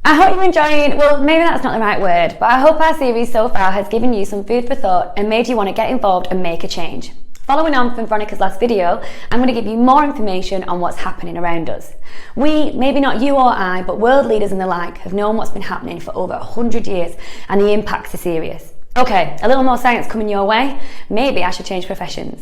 I hope you're enjoying, well, maybe that's not the right word, but I hope our series so far has given you some food for thought and made you want to get involved and make a change. Following on from Veronica's last video, I'm going to give you more information on what's happening around us. We, maybe not you or I, but world leaders and the like, have known what's been happening for over 100 years and the impacts are serious. Okay, a little more science coming your way. Maybe I should change professions.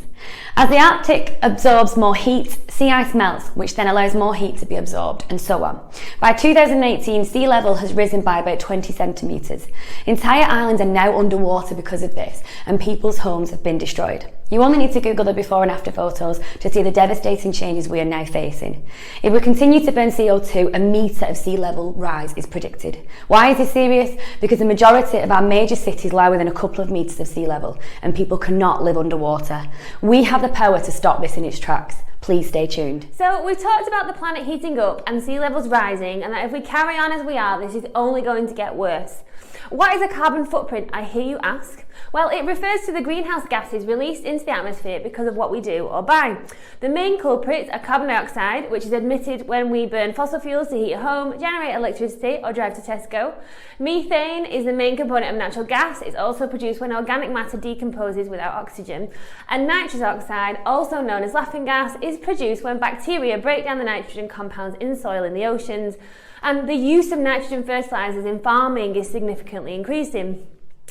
As the Arctic absorbs more heat, sea ice melts, which then allows more heat to be absorbed, and so on. By 2018, sea level has risen by about 20 centimetres. Entire islands are now underwater because of this, and people's homes have been destroyed. You only need to Google the before and after photos to see the devastating changes we are now facing. If we continue to burn CO2, a metre of sea level rise is predicted. Why is this serious? Because the majority of our major cities lie within a couple of metres of sea level, and people cannot live underwater. We have the power to stop this in its tracks. Please stay tuned. So we've talked about the planet heating up and sea levels rising, and that if we carry on as we are, this is only going to get worse. What is a carbon footprint, I hear you ask? Well, it refers to the greenhouse gases released into the atmosphere because of what we do or buy. The main culprits are carbon dioxide, which is emitted when we burn fossil fuels to heat a home, generate electricity or drive to Tesco. Methane is the main component of natural gas. It's also produced when organic matter decomposes without oxygen. And nitrous oxide, also known as laughing gas, is produced when bacteria break down the nitrogen compounds in soil in the oceans. And the use of nitrogen fertilizers in farming is significantly increasing.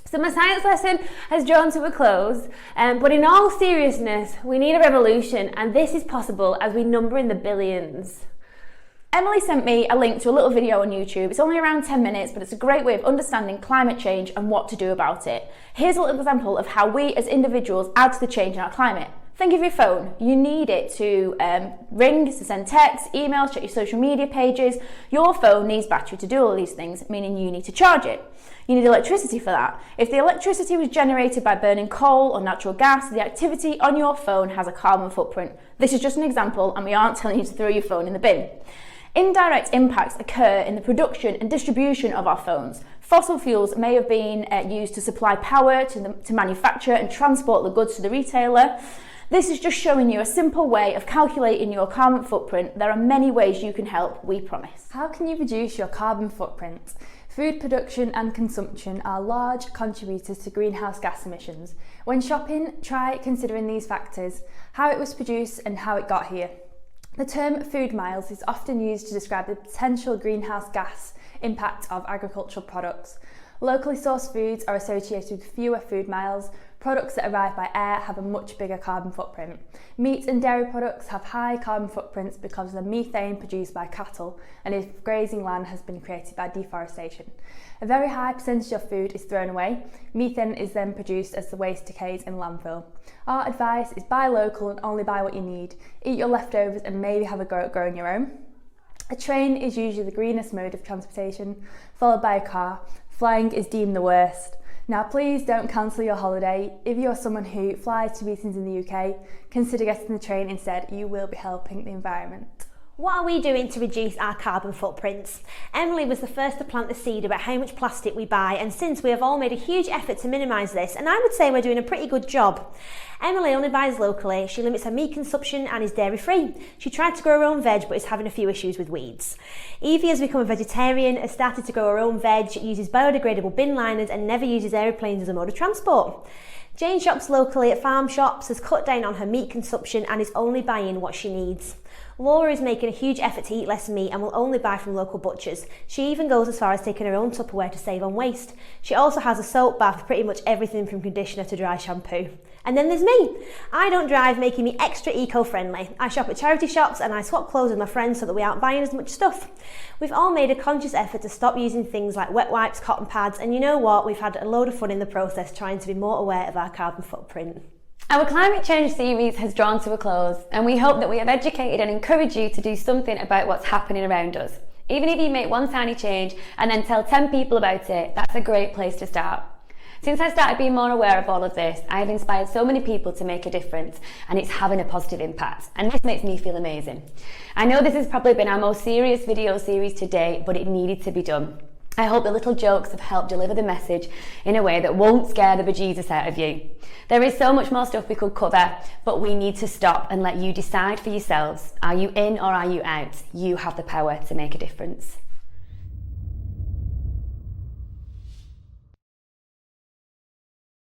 So my science lesson has drawn to a close, but in all seriousness, we need a revolution, and this is possible as we number in the billions. Emily sent me a link to a little video on YouTube. It's only around 10 minutes, but it's a great way of understanding climate change and what to do about it. Here's a little example of how we as individuals add to the change in our climate. Think of your phone. You need it to ring, to send texts, emails, check your social media pages. Your phone needs battery to do all these things, meaning you need to charge it. You need electricity for that. If the electricity was generated by burning coal or natural gas, the activity on your phone has a carbon footprint. This is just an example, and we aren't telling you to throw your phone in the bin. Indirect impacts occur in the production and distribution of our phones. Fossil fuels may have been used to supply power to manufacture and transport the goods to the retailer. This is just showing you a simple way of calculating your carbon footprint. There are many ways you can help, we promise. How can you reduce your carbon footprint? Food production and consumption are large contributors to greenhouse gas emissions. When shopping, try considering these factors: how it was produced and how it got here. The term food miles is often used to describe the potential greenhouse gas impact of agricultural products. Locally sourced foods are associated with fewer food miles. Products that arrive by air have a much bigger carbon footprint. Meat and dairy products have high carbon footprints because of the methane produced by cattle and if grazing land has been created by deforestation. A very high percentage of food is thrown away. Methane is then produced as the waste decays in landfill. Our advice is buy local and only buy what you need. Eat your leftovers and maybe have a go at growing your own. A train is usually the greenest mode of transportation, followed by a car. Flying is deemed the worst. Now please don't cancel your holiday. If you're someone who flies to meetings in the UK, consider getting the train instead. You will be helping the environment. What are we doing to reduce our carbon footprints? Emily was the first to plant the seed about how much plastic we buy, and since we have all made a huge effort to minimise this, and I would say we're doing a pretty good job. Emily only buys locally, she limits her meat consumption and is dairy free. She tried to grow her own veg but is having a few issues with weeds. Evie has become a vegetarian, has started to grow her own veg, uses biodegradable bin liners and never uses aeroplanes as a mode of transport. Jane shops locally at farm shops, has cut down on her meat consumption and is only buying what she needs. Laura is making a huge effort to eat less meat and will only buy from local butchers. She even goes as far as taking her own Tupperware to save on waste. She also has a soap bath with pretty much everything from conditioner to dry shampoo. And then there's me. I don't drive, making me extra eco-friendly. I shop at charity shops and I swap clothes with my friends so that we aren't buying as much stuff. We've all made a conscious effort to stop using things like wet wipes, cotton pads, and you know what? We've had a load of fun in the process trying to be more aware of our carbon footprint. Our climate change series has drawn to a close, and we hope that we have educated and encouraged you to do something about what's happening around us. Even if you make one tiny change and then tell 10 people about it, that's a great place to start. Since I started being more aware of all of this, I have inspired so many people to make a difference, and it's having a positive impact, and this makes me feel amazing. I know this has probably been our most serious video series to date, but it needed to be done. I hope the little jokes have helped deliver the message in a way that won't scare the bejesus out of you. There is so much more stuff we could cover, but we need to stop and let you decide for yourselves. Are you in or are you out? You have the power to make a difference.